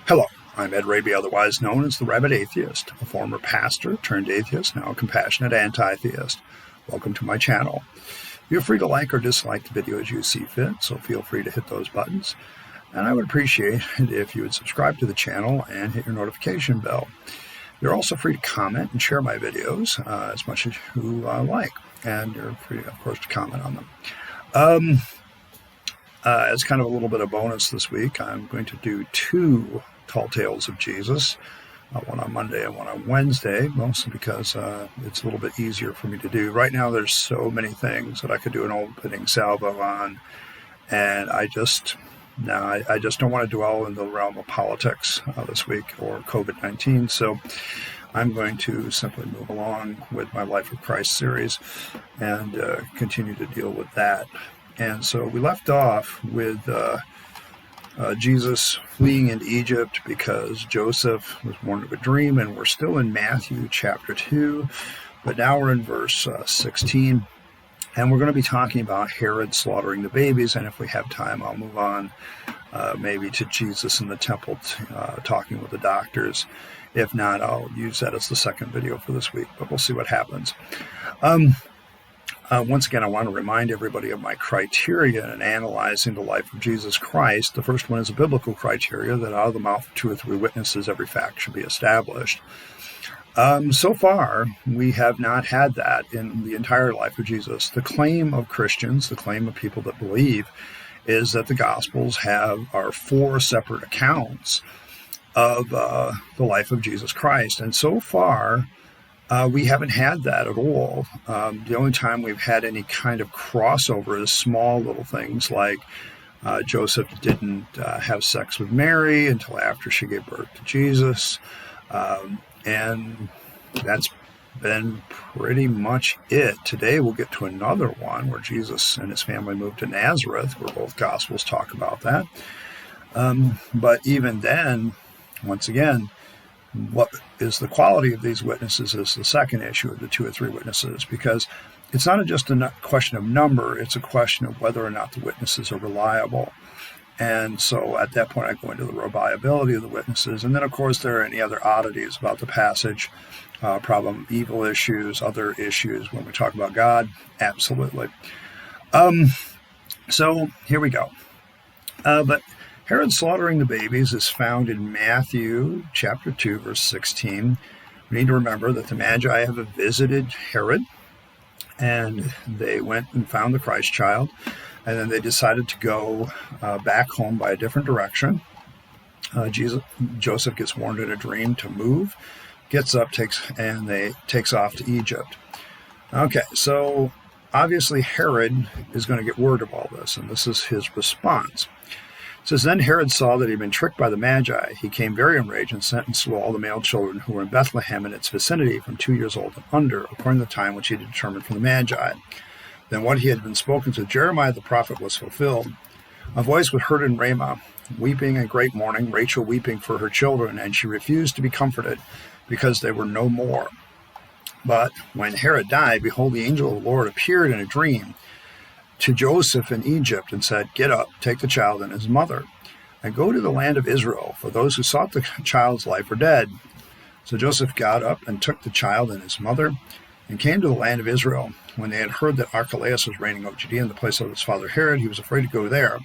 Hello, I'm Ed Rabyd, otherwise known as the Rabyd Atheist, a former pastor turned atheist, now a compassionate anti-theist. Welcome to my channel. Feel free to like or dislike the video as you see fit, so feel free to hit those buttons. And I would appreciate it if you would subscribe to the channel and hit your notification bell. You're also free to comment and share my videos as much as you like, and you're free, of course, to comment on them. As kind of a little bit of bonus this week, I'm going to do two Tall Tales of Jesus, one on Monday and one on Wednesday, mostly because it's a little bit easier for me to do. Right now, there's so many things that I could do an opening salvo on, and I just don't want to dwell in the realm of politics this week or COVID-19, so I'm going to simply move along with my Life of Christ series and continue to deal with that. And so we left off with Jesus fleeing into Egypt because Joseph was warned of a dream, and we're still in Matthew chapter 2, but now we're in verse 16, and we're going to be talking about Herod slaughtering the babies, and if we have time, I'll move on maybe to Jesus in the temple talking with the doctors. If not, I'll use that as the second video for this week, but we'll see what happens. Once again, I want to remind everybody of my criteria in analyzing the life of Jesus Christ. The first one is a biblical criteria that out of the mouth of two or three witnesses, every fact should be established. So far, we have not had that in the entire life of Jesus. The claim of Christians, the claim of people that believe, is that the Gospels are four separate accounts of the life of Jesus Christ. And so far, we haven't had that at all. The only time we've had any kind of crossover is small little things like Joseph didn't have sex with Mary until after she gave birth to Jesus. And that's been pretty much it. Today we'll get to another one where Jesus and his family moved to Nazareth, where both Gospels talk about that. But even then, once again, what is the quality of these witnesses is the second issue of the two or three witnesses, because it's not just a question of number, it's a question of whether or not the witnesses are reliable. And so at that point, I go into the reliability of the witnesses. And then, of course, there are any other oddities about the passage, problem, evil issues, other issues when we talk about God. Absolutely. So here we go. But Herod slaughtering the babies is found in Matthew chapter 2, verse 16. We need to remember that the Magi have visited Herod, and they went and found the Christ child, and then they decided to go back home by a different direction. Joseph gets warned in a dream to move, gets up, takes off to Egypt. Okay, so obviously Herod is going to get word of all this, and this is his response. It says, then Herod saw that he had been tricked by the Magi. He became very enraged and sent and slew all the male children who were in Bethlehem and its vicinity from 2 years old and under, according to the time which he had determined from the Magi. Then what he had been spoken to Jeremiah the prophet was fulfilled. A voice was heard in Ramah, weeping and great mourning, Rachel weeping for her children, and she refused to be comforted, because they were no more. But when Herod died, behold, the angel of the Lord appeared in a dream to Joseph in Egypt and said, get up, take the child and his mother, and go to the land of Israel, for those who sought the child's life are dead. So Joseph got up and took the child and his mother and came to the land of Israel. When they had heard that Archelaus was reigning over Judea in the place of his father Herod, he was afraid to go there.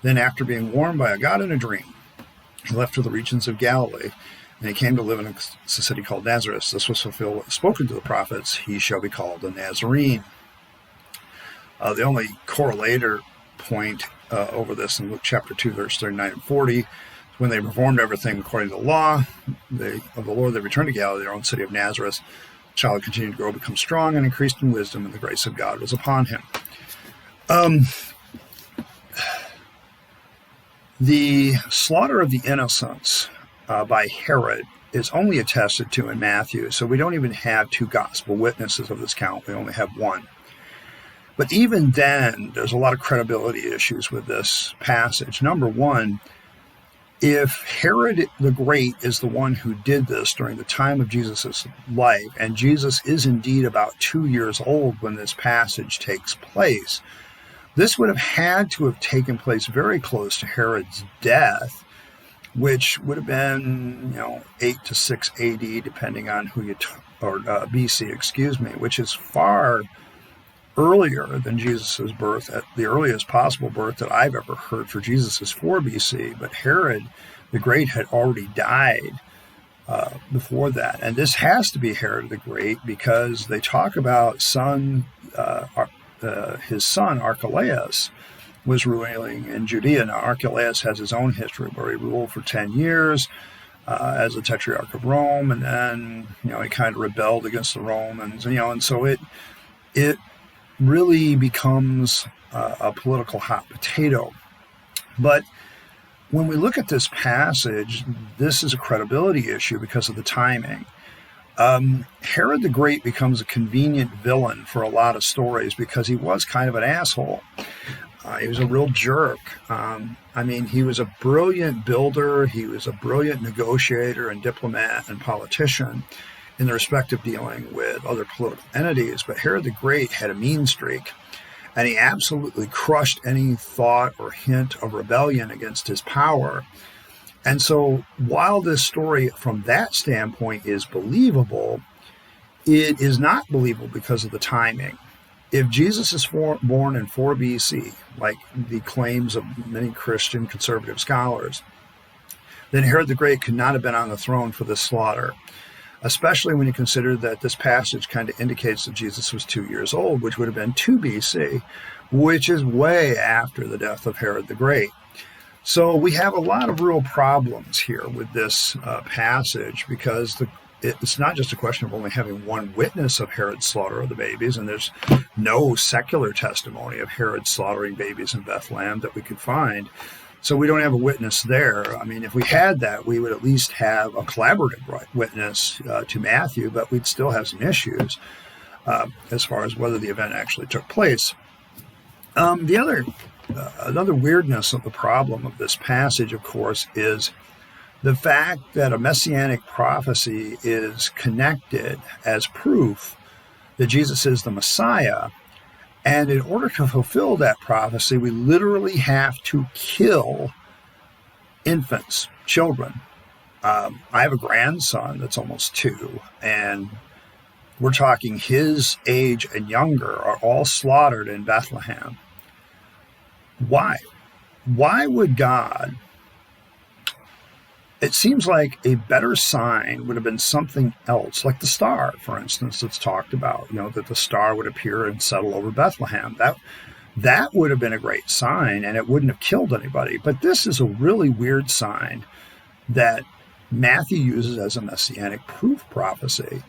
Then after being warned by a God in a dream, he left for the regions of Galilee, and he came to live in a city called Nazareth. This was fulfilled what was spoken to the prophets, he shall be called a Nazarene. The only correlator point over this in Luke chapter 2, verse 39 and 40, when they performed everything according to the law of the Lord, they returned to Galilee, their own city of Nazareth. The child continued to grow, become strong, and increased in wisdom, and the grace of God was upon him. The slaughter of the innocents by Herod is only attested to in Matthew, so we don't even have two gospel witnesses of this count. We only have one. But even then, there's a lot of credibility issues with this passage. Number one, if Herod the Great is the one who did this during the time of Jesus' life, and Jesus is indeed about 2 years old when this passage takes place, this would have had to have taken place very close to Herod's death, which would have been 8 to 6 AD, depending on who or BC, excuse me, which is far earlier than Jesus's birth. At the earliest possible birth that I've ever heard for Jesus is 4 BC, but Herod the Great had already died before that. And this has to be Herod the Great because they talk about his son Archelaus was ruling in Judea. Now, Archelaus has his own history where he ruled for 10 years as a tetrarch of Rome, and then, he kind of rebelled against the Romans, and so it really becomes a political hot potato. But when we look at this passage, this is a credibility issue because of the timing. Herod the Great becomes a convenient villain for a lot of stories because he was kind of an asshole. He was a real jerk. He was a brilliant builder. He was a brilliant negotiator and diplomat and politician in the respect of dealing with other political entities. But Herod the Great had a mean streak, and he absolutely crushed any thought or hint of rebellion against his power. And so while this story from that standpoint is believable, it is not believable because of the timing. If Jesus is born in 4 BC, like the claims of many Christian conservative scholars, then Herod the Great could not have been on the throne for this slaughter, especially when you consider that this passage kind of indicates that Jesus was 2 years old, which would have been 2 BC, which is way after the death of Herod the Great. So we have a lot of real problems here with this passage because it's not just a question of only having one witness of Herod's slaughter of the babies, and there's no secular testimony of Herod slaughtering babies in Bethlehem that we could find. So we don't have a witness there. If we had that, we would at least have a collaborative witness to Matthew, but we'd still have some issues as far as whether the event actually took place. Another weirdness of the problem of this passage, of course, is the fact that a messianic prophecy is connected as proof that Jesus is the Messiah. And in order to fulfill that prophecy, we literally have to kill infants, children. I have a grandson that's almost 2, and we're talking his age and younger are all slaughtered in Bethlehem. Why? Why would God? It seems like a better sign would have been something else, like the star, for instance, that's talked about, that the star would appear and settle over Bethlehem. That would have been a great sign, and it wouldn't have killed anybody. But this is a really weird sign that Matthew uses as a messianic proof prophecy,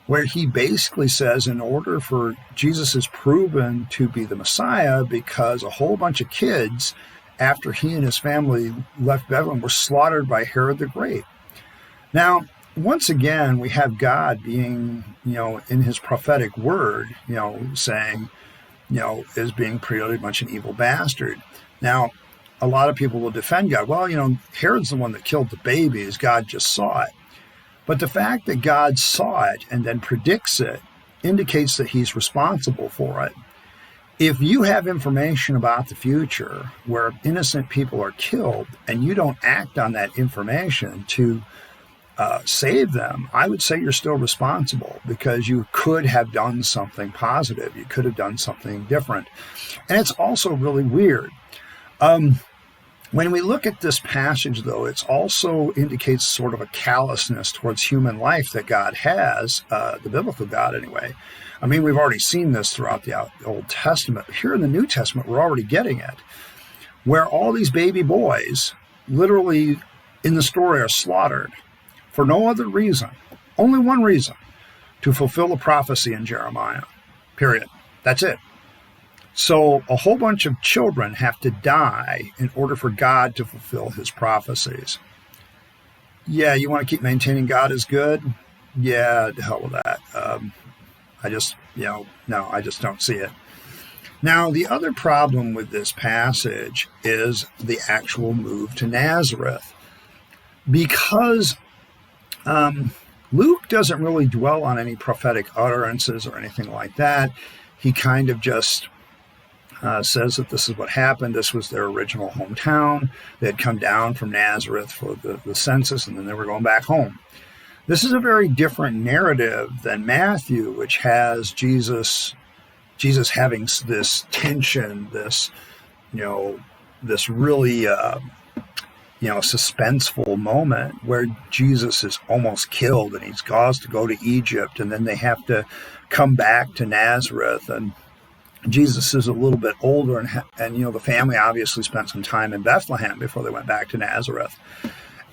where he basically says in order for Jesus is proven to be the Messiah because a whole bunch of kids after he and his family left Bethlehem were slaughtered by Herod the Great. Now, once again, we have God being, in his prophetic word, saying, is being pretty much an evil bastard. Now, a lot of people will defend God. Well, Herod's the one that killed the babies. God just saw it. But the fact that God saw it and then predicts it indicates that he's responsible for it. If you have information about the future where innocent people are killed and you don't act on that information to save them, I would say you're still responsible because you could have done something positive. You could have done something different. And it's also really weird. When we look at this passage, though, it also indicates sort of a callousness towards human life that God has, the biblical God anyway. We've already seen this throughout the Old Testament, but here in the New Testament, we're already getting it, where all these baby boys literally in the story are slaughtered for no other reason, only one reason, to fulfill a prophecy in Jeremiah, period. That's it. So a whole bunch of children have to die in order for God to fulfill his prophecies. Yeah, you want to keep maintaining God is good? Yeah, the hell with that. I just don't see it. Now, the other problem with this passage is the actual move to Nazareth. Because Luke doesn't really dwell on any prophetic utterances or anything like that. He kind of just says that this is what happened. This was their original hometown. They had come down from Nazareth for the census, and then they were going back home. This is a very different narrative than Matthew, which has Jesus having this tension, this really suspenseful moment where Jesus is almost killed and he's caused to go to Egypt, and then they have to come back to Nazareth, and Jesus is a little bit older, and the family obviously spent some time in Bethlehem before they went back to Nazareth.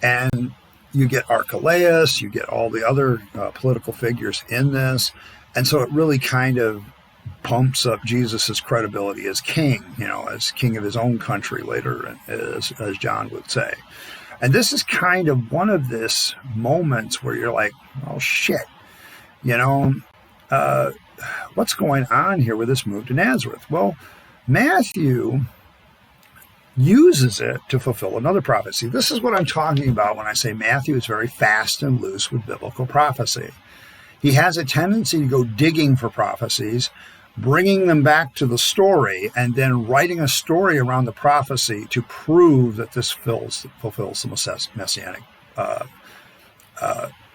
And you get Archelaus, you get all the other political figures in this, and so it really kind of pumps up Jesus's credibility as king, as king of his own country later, as John would say. And this is kind of one of this moments where you're like, oh shit, what's going on here with this move to Nazareth? Well, Matthew uses it to fulfill another prophecy. This is what I'm talking about when I say Matthew is very fast and loose with biblical prophecy. He has a tendency to go digging for prophecies, bringing them back to the story, and then writing a story around the prophecy to prove that this fulfills the messianic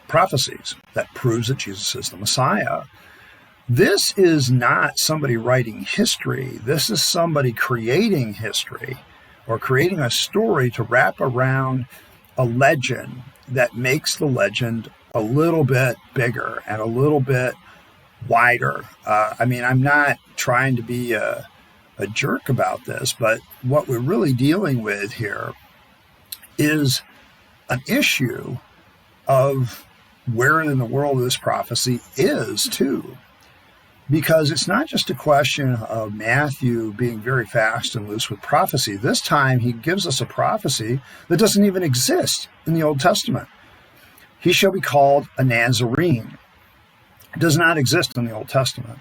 prophecies, that proves that Jesus is the Messiah. This is not somebody writing history. This is somebody creating history, or creating a story to wrap around a legend that makes the legend a little bit bigger and a little bit wider. I'm not trying to be a jerk about this, but what we're really dealing with here is an issue of where in the world this prophecy is, too. Because it's not just a question of Matthew being very fast and loose with prophecy. This time he gives us a prophecy that doesn't even exist in the Old Testament. He shall be called a Nazarene. It does not exist in the Old Testament.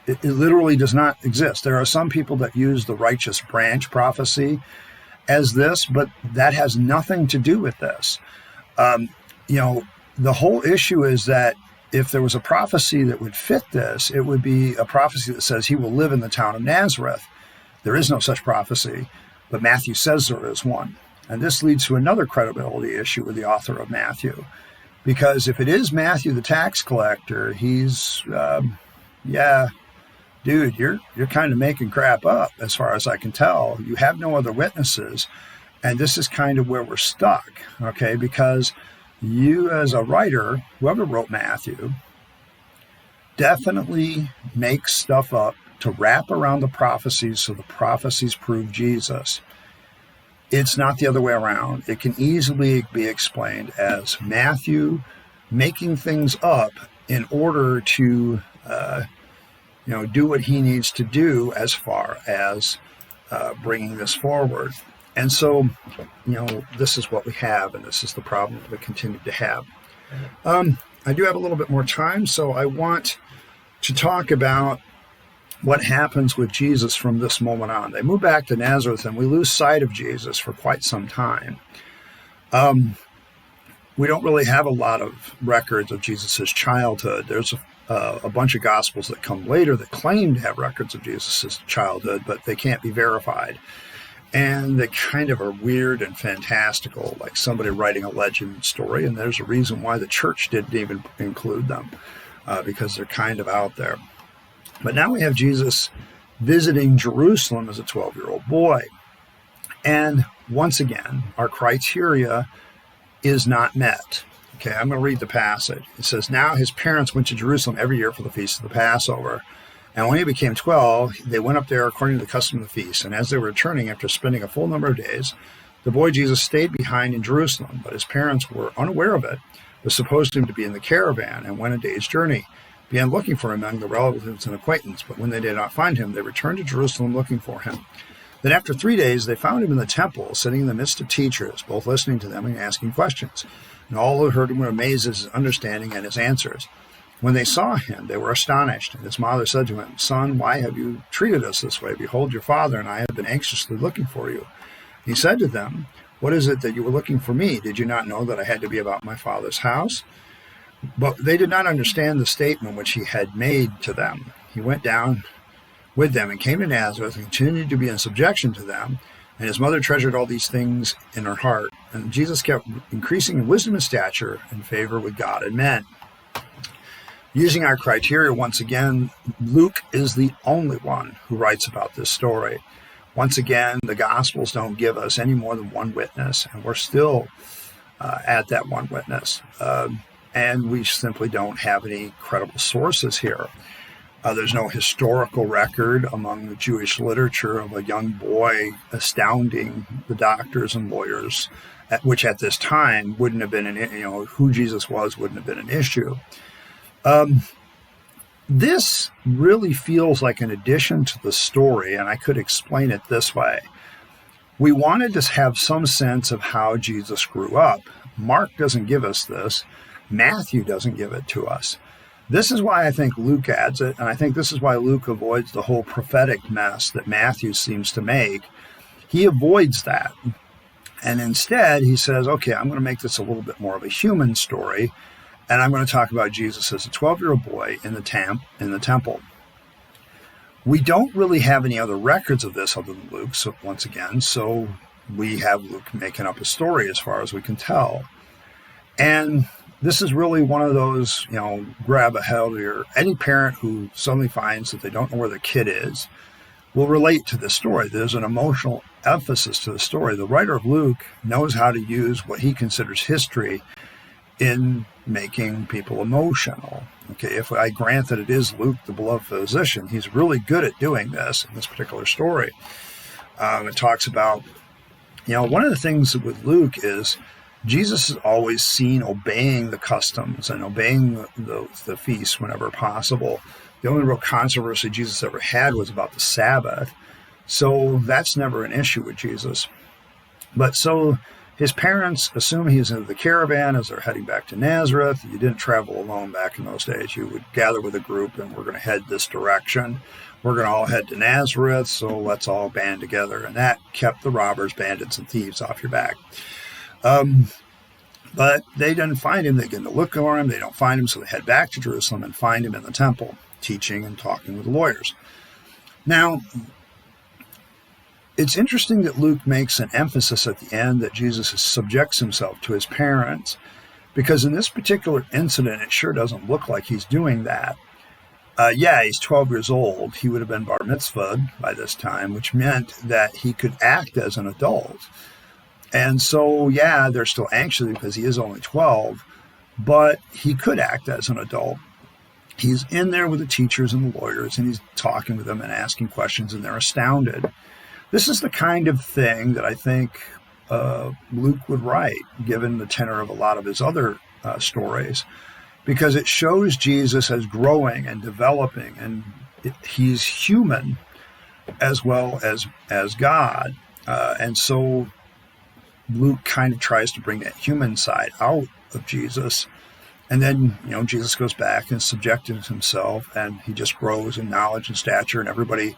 It literally does not exist. There are some people that use the righteous branch prophecy as this, but that has nothing to do with this. The whole issue is that if there was a prophecy that would fit this, it would be a prophecy that says he will live in the town of Nazareth. There is no such prophecy, but Matthew says there is one. And this leads to another credibility issue with the author of Matthew. Because if it is Matthew the tax collector, he's, dude, you're kind of making crap up as far as I can tell. You have no other witnesses. And this is kind of where we're stuck, okay? Because you as a writer, whoever wrote Matthew, definitely makes stuff up to wrap around the prophecies so the prophecies prove Jesus. It's not the other way around. It can easily be explained as Matthew making things up in order to, do what he needs to do as far as bringing this forward. And so, this is what we have, and this is the problem that we continue to have. I do have a little bit more time, so I want to talk about what happens with Jesus from this moment on. They move back to Nazareth, and we lose sight of Jesus for quite some time. We don't really have a lot of records of Jesus' childhood. There's a bunch of Gospels that come later that claim to have records of Jesus' childhood, but they can't be verified. And they kind of are weird and fantastical, like somebody writing a legend story, and there's a reason why the church didn't even include them, because they're kind of out there. But now we have Jesus visiting Jerusalem as a 12-year-old boy. And once again, our criteria is not met. Okay, I'm going to read the passage. It says, "Now his parents went to Jerusalem every year for the feast of the Passover. And when he became 12, they went up there according to the custom of the feast. And as they were returning after spending a full number of days, the boy Jesus stayed behind in Jerusalem. But his parents were unaware of it, but supposed him to be in the caravan, and went a day's journey. Began looking for him among the relatives and acquaintance. But when they did not find him, they returned to Jerusalem looking for him. Then after 3 days, they found him in the temple, sitting in the midst of teachers, both listening to them and asking questions. And all who heard him were amazed at his understanding and his answers. When they saw him, they were astonished. And his mother said to him, 'Son, why have you treated us this way? Behold, your father and I have been anxiously looking for you.' He said to them, 'What is it that you were looking for me? Did you not know that I had to be about my father's house?' But they did not understand the statement which he had made to them. He went down with them and came to Nazareth and continued to be in subjection to them. And his mother treasured all these things in her heart. And Jesus kept increasing in wisdom and stature and favor with God and men. Using our criteria, once again, Luke is the only one who writes about this story. Once again, the Gospels don't give us any more than one witness, and we're still at that one witness. And we simply don't have any credible sources here. There's no historical record among the Jewish literature of a young boy astounding the doctors and lawyers, which at this time wouldn't have been who Jesus was wouldn't have been an issue. This really feels like an addition to the story, and I could explain it this way. We wanted to have some sense of how Jesus grew up. Mark doesn't give us this. Matthew doesn't give it to us. This is why I think Luke adds it, and I think this is why Luke avoids the whole prophetic mess that Matthew seems to make. He avoids that. And instead, he says, okay, I'm going to make this a little bit more of a human story, and I'm going to talk about Jesus as a 12-year-old boy in the temple. We don't really have any other records of this other than Luke, so once again, so we have Luke making up a story as far as we can tell. And this is really one of those, grab a hold here. Any parent who suddenly finds that they don't know where their kid is will relate to this story. There's an emotional emphasis to the story. The writer of Luke knows how to use what he considers history in making people emotional. Okay, if I grant that it is Luke, the beloved physician, he's really good at doing this in this particular story. It talks about, one of the things with Luke is Jesus is always seen obeying the customs and obeying the feasts whenever possible. The only real controversy Jesus ever had was about the Sabbath. So that's never an issue with Jesus. But so his parents assume he's in the caravan as they're heading back to Nazareth. You didn't travel alone back in those days. You would gather with a group and we're going to head this direction. We're going to all head to Nazareth, so let's all band together. And that kept the robbers, bandits, and thieves off your back. But they didn't find him. They begin to look for him. They don't find him, so they head back to Jerusalem and find him in the temple, teaching and talking with the lawyers. Now, it's interesting that Luke makes an emphasis at the end that Jesus subjects himself to his parents, because in this particular incident, it sure doesn't look like he's doing that. He's 12 years old. He would have been bar mitzvahed by this time, which meant that he could act as an adult. And so, they're still anxious because he is only 12, but he could act as an adult. He's in there with the teachers and the lawyers, and he's talking with them and asking questions, and they're astounded. This is the kind of thing that I think Luke would write, given the tenor of a lot of his other stories, because it shows Jesus as growing and developing, and he's human as well as God. And so Luke kind of tries to bring that human side out of Jesus. And then, Jesus goes back and subjects himself, and he just grows in knowledge and stature, and everybody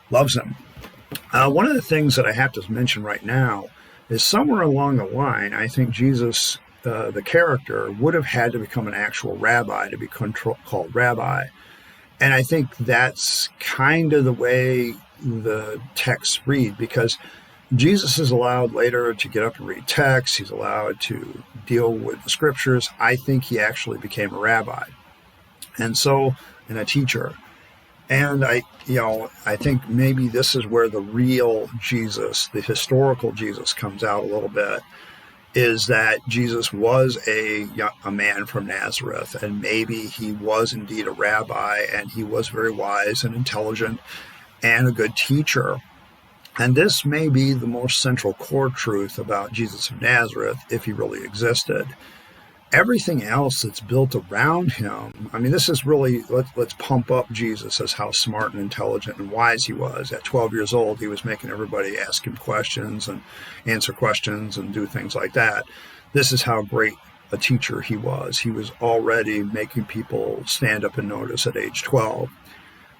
loves him. One of the things that I have to mention right now is somewhere along the line, I think Jesus, the character, would have had to become an actual rabbi to be called rabbi. And I think that's kind of the way the texts read, because Jesus is allowed later to get up and read texts. He's allowed to deal with the scriptures. I think he actually became a rabbi and a teacher. And I think maybe this is where the real Jesus, the historical Jesus, comes out a little bit, is that Jesus was a man from Nazareth, and maybe he was indeed a rabbi, and he was very wise and intelligent and a good teacher. And this may be the most central core truth about Jesus of Nazareth, if he really existed. Everything else that's built around him, this is really, let's pump up Jesus as how smart and intelligent and wise he was. At 12 years old, he was making everybody ask him questions and answer questions and do things like that. This is how great a teacher he was. He was already making people stand up and notice at age 12.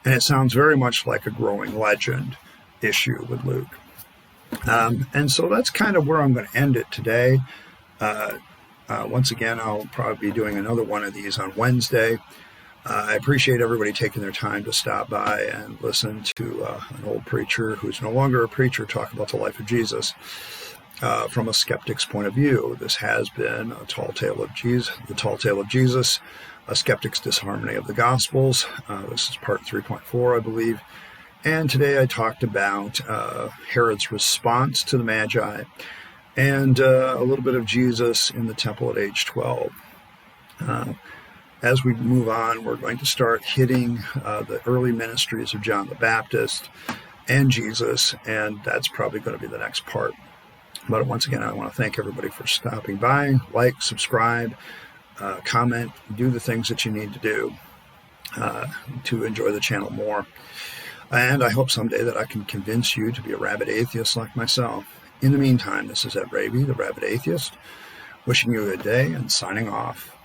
And it sounds very much like a growing legend issue with Luke. And so that's kind of where I'm going to end it today. Once again, I'll probably be doing another one of these on Wednesday. I appreciate everybody taking their time to stop by and listen to an old preacher who's no longer a preacher talk about the life of Jesus from a skeptic's point of view. This has been a tall tale of Jesus, the tall tale of Jesus, a skeptic's disharmony of the Gospels. This is part 3.4, I believe. And today I talked about Herod's response to the Magi and a little bit of Jesus in the temple at age 12. As we move on, we're going to start hitting the early ministries of John the Baptist and Jesus, and that's probably going to be the next part. But once again, I want to thank everybody for stopping by. Like, subscribe, comment, do the things that you need to do to enjoy the channel more. And I hope someday that I can convince you to be a rabid atheist like myself. In the meantime, this is Rabyd, the Rabid Atheist, wishing you a good day and signing off.